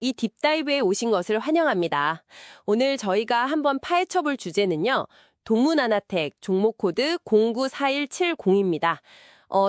이 딥다이브에 오신 것을 환영합니다. 오늘 저희가 한번 파헤쳐볼 주제는요. 동문아나텍 종목 코드 094170입니다.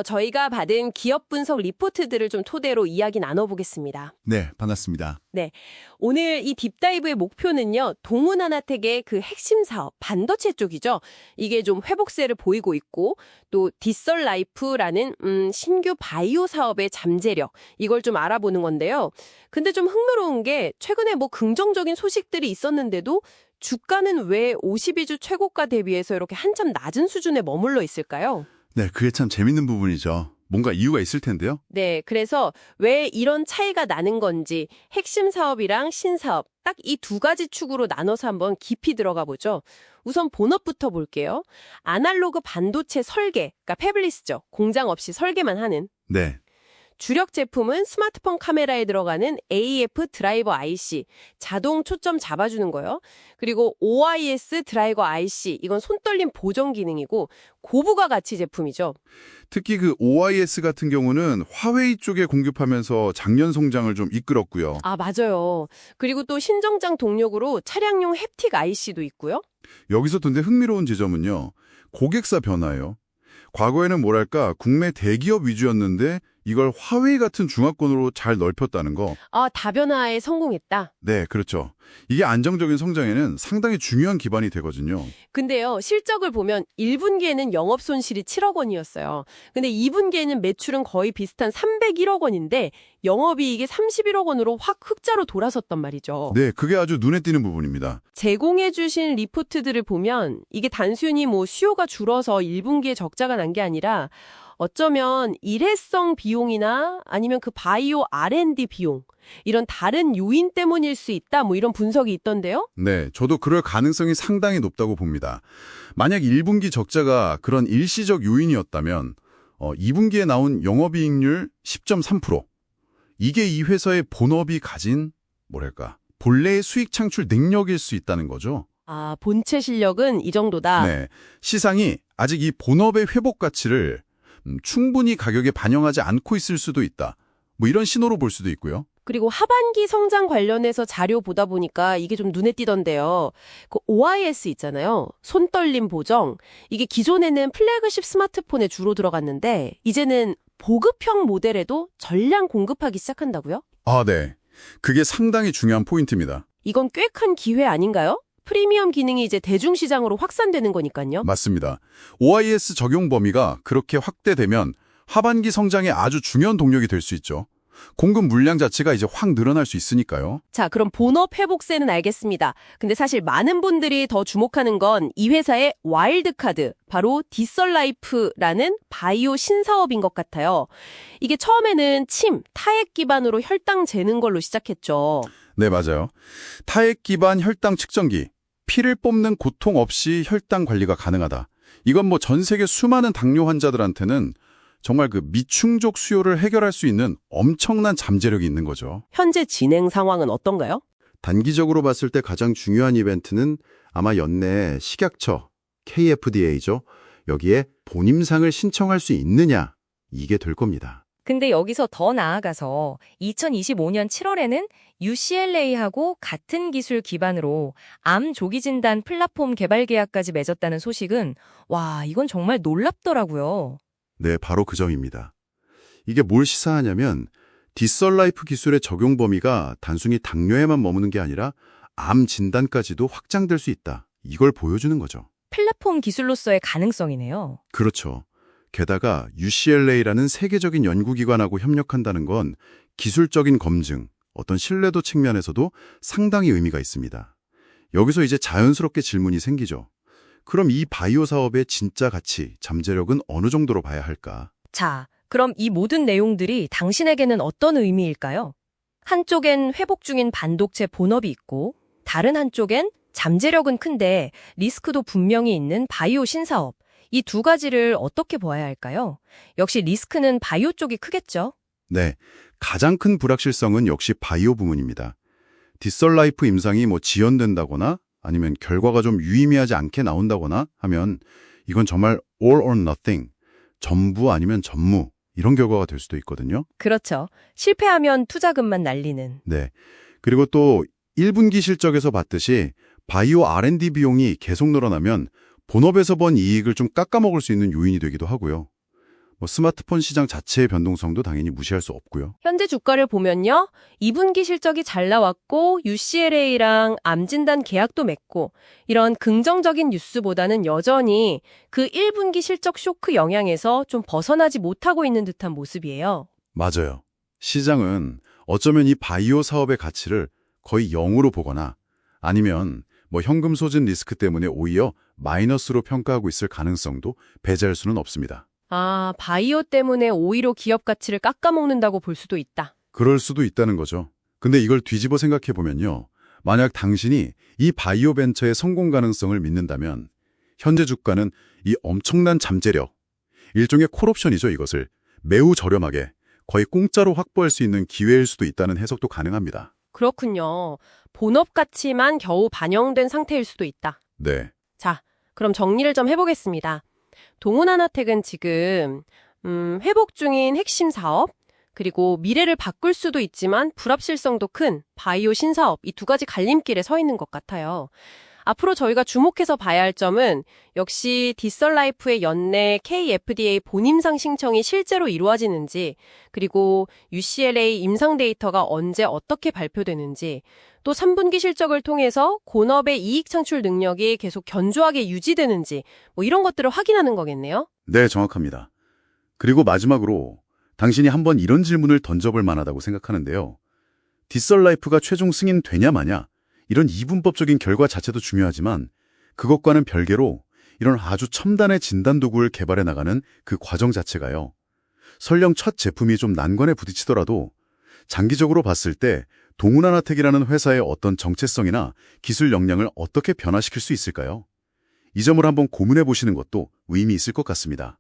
저희가 받은 기업 분석 리포트들을 좀 토대로 이야기 나눠보겠습니다. 네, 반갑습니다. 네, 오늘 이 딥다이브의 목표는요. 동문아나텍의 그 핵심 사업, 반도체 쪽이죠. 이게 좀 회복세를 보이고 있고 또 디설라이프라는 신규 바이오 사업의 잠재력, 이걸 좀 알아보는 건데요. 근데 좀 흥미로운 게 최근에 뭐 긍정적인 소식들이 있었는데도 주가는 왜 52주 최고가 대비해서 이렇게 한참 낮은 수준에 머물러 있을까요? 네, 그게 참 재밌는 부분이죠. 뭔가 이유가 있을 텐데요. 네, 그래서 왜 이런 차이가 나는 건지 핵심 사업이랑 신사업 딱 이 두 가지 축으로 나눠서 한번 깊이 들어가 보죠. 우선 본업부터 볼게요. 아날로그 반도체 설계, 그러니까 패블리스죠. 공장 없이 설계만 하는. 네, 주력 제품은 스마트폰 카메라에 들어가는 AF 드라이버 IC, 자동 초점 잡아주는 거요. 그리고 OIS 드라이버 IC, 이건 손떨림 보정 기능이고 고부가 가치 제품이죠. 특히 그 OIS 같은 경우는 화웨이 쪽에 공급하면서 작년 성장을 좀 이끌었고요. 아, 맞아요. 그리고 또 신정장 동력으로 차량용 햅틱 IC도 있고요. 여기서 근데 흥미로운 지점은요. 고객사 변화예요. 과거에는 뭐랄까 국내 대기업 위주였는데 이걸 화웨이 같은 중화권으로 잘 넓혔다는 거. 아, 다변화에 성공했다. 네, 그렇죠. 이게 안정적인 성장에는 상당히 중요한 기반이 되거든요. 근데요, 실적을 보면 1분기에는 영업 손실이 7억 원이었어요. 근데 2분기에는 매출은 거의 비슷한 301억 원인데 영업이익이 31억 원으로 확 흑자로 돌아섰단 말이죠. 네, 그게 아주 눈에 띄는 부분입니다. 제공해 주신 리포트들을 보면 이게 단순히 뭐 수요가 줄어서 1분기에 적자가 난 게 아니라 어쩌면 일회성 비용이나 아니면 그 바이오 R&D 비용, 이런 다른 요인 때문일 수 있다, 뭐 이런 분석이 있던데요? 네, 저도 그럴 가능성이 상당히 높다고 봅니다. 만약 1분기 적자가 그런 일시적 요인이었다면 2분기에 나온 영업이익률 10.3%, 이게 이 회사의 본업이 가진 뭐랄까 본래의 수익 창출 능력일 수 있다는 거죠. 아, 본체 실력은 이 정도다. 네, 시장이 아직 이 본업의 회복 가치를 충분히 가격에 반영하지 않고 있을 수도 있다. 뭐 이런 신호로 볼 수도 있고요. 그리고 하반기 성장 관련해서 자료 보다 보니까 이게 좀 눈에 띄던데요. 그 OIS 있잖아요. 손떨림 보정. 이게 기존에는 플래그십 스마트폰에 주로 들어갔는데 이제는 보급형 모델에도 전량 공급하기 시작한다고요? 아, 네. 그게 상당히 중요한 포인트입니다. 이건 꽤 큰 기회 아닌가요? 프리미엄 기능이 이제 대중시장으로 확산되는 거니까요. 맞습니다. OIS 적용 범위가 그렇게 확대되면 하반기 성장에 아주 중요한 동력이 될 수 있죠. 공급 물량 자체가 이제 확 늘어날 수 있으니까요. 자, 그럼 본업 회복세는 알겠습니다. 근데 사실 많은 분들이 더 주목하는 건 이 회사의 와일드카드, 바로 디설라이프라는 바이오 신사업인 것 같아요. 이게 처음에는 침, 타액 기반으로 혈당 재는 걸로 시작했죠. 네, 맞아요. 타액 기반 혈당 측정기, 피를 뽑는 고통 없이 혈당 관리가 가능하다. 이건 뭐 전 세계 수많은 당뇨 환자들한테는 정말 그 미충족 수요를 해결할 수 있는 엄청난 잠재력이 있는 거죠. 현재 진행 상황은 어떤가요? 단기적으로 봤을 때 가장 중요한 이벤트는 아마 연내에 식약처, KFDA죠. 여기에 본임상을 신청할 수 있느냐, 이게 될 겁니다. 근데 여기서 더 나아가서 2025년 7월에는 UCLA하고 같은 기술 기반으로 암 조기 진단 플랫폼 개발 계약까지 맺었다는 소식은 와, 이건 정말 놀랍더라고요. 네, 바로 그 점입니다. 이게 뭘 시사하냐면 디설라이프 기술의 적용 범위가 단순히 당뇨에만 머무는 게 아니라 암 진단까지도 확장될 수 있다. 이걸 보여주는 거죠. 플랫폼 기술로서의 가능성이네요. 그렇죠. 게다가 UCLA라는 세계적인 연구기관하고 협력한다는 건 기술적인 검증, 어떤 신뢰도 측면에서도 상당히 의미가 있습니다. 여기서 이제 자연스럽게 질문이 생기죠. 그럼 이 바이오 사업의 진짜 가치, 잠재력은 어느 정도로 봐야 할까? 자, 그럼 이 모든 내용들이 당신에게는 어떤 의미일까요? 한쪽엔 회복 중인 반도체 본업이 있고 다른 한쪽엔 잠재력은 큰데 리스크도 분명히 있는 바이오 신사업. 이 두 가지를 어떻게 보아야 할까요? 역시 리스크는 바이오 쪽이 크겠죠? 네, 가장 큰 불확실성은 역시 바이오 부문입니다. 디설라이프 임상이 지연된다거나 아니면 결과가 좀 유의미하지 않게 나온다거나 하면 이건 정말 all or nothing, 전부 아니면 전무 이런 결과가 될 수도 있거든요. 그렇죠. 실패하면 투자금만 날리는. 네, 그리고 또 1분기 실적에서 봤듯이 바이오 R&D 비용이 계속 늘어나면 본업에서 번 이익을 좀 깎아먹을 수 있는 요인이 되기도 하고요. 스마트폰 시장 자체의 변동성도 당연히 무시할 수 없고요. 현재 주가를 보면요. 2분기 실적이 잘 나왔고 UCLA랑 암진단 계약도 맺고 이런 긍정적인 뉴스보다는 여전히 그 1분기 실적 쇼크 영향에서 좀 벗어나지 못하고 있는 듯한 모습이에요. 맞아요. 시장은 어쩌면 이 바이오 사업의 가치를 거의 0으로 보거나 아니면 현금 소진 리스크 때문에 오히려 마이너스로 평가하고 있을 가능성도 배제할 수는 없습니다. 아, 바이오 때문에 오히려 기업 가치를 깎아먹는다고 볼 수도 있다. 그럴 수도 있다는 거죠. 근데 이걸 뒤집어 생각해 보면요. 만약 당신이 이 바이오 벤처의 성공 가능성을 믿는다면 현재 주가는 이 엄청난 잠재력, 일종의 콜옵션이죠, 이것을 매우 저렴하게 거의 공짜로 확보할 수 있는 기회일 수도 있다는 해석도 가능합니다. 그렇군요. 본업 가치만 겨우 반영된 상태일 수도 있다. 네. 자, 그럼 정리를 좀 해보겠습니다. 동훈하나텍은 지금 회복 중인 핵심 사업, 그리고 미래를 바꿀 수도 있지만 불합실성도 큰 바이오 신사업, 이 두 가지 갈림길에 서 있는 것 같아요. 앞으로 저희가 주목해서 봐야 할 점은 역시 디설라이프의 연내 KFDA 본임상 신청이 실제로 이루어지는지, 그리고 UCLA 임상 데이터가 언제 어떻게 발표되는지, 또 3분기 실적을 통해서 본업의 이익 창출 능력이 계속 견조하게 유지되는지 이런 것들을 확인하는 거겠네요. 네, 정확합니다. 그리고 마지막으로 당신이 한번 이런 질문을 던져볼 만하다고 생각하는데요. 디설라이프가 최종 승인 되냐 마냐 이런 이분법적인 결과 자체도 중요하지만 그것과는 별개로 이런 아주 첨단의 진단 도구를 개발해 나가는 그 과정 자체가요. 설령 첫 제품이 좀 난관에 부딪히더라도 장기적으로 봤을 때 동훈하나텍이라는 회사의 어떤 정체성이나 기술 역량을 어떻게 변화시킬 수 있을까요? 이 점을 한번 고민해 보시는 것도 의미 있을 것 같습니다.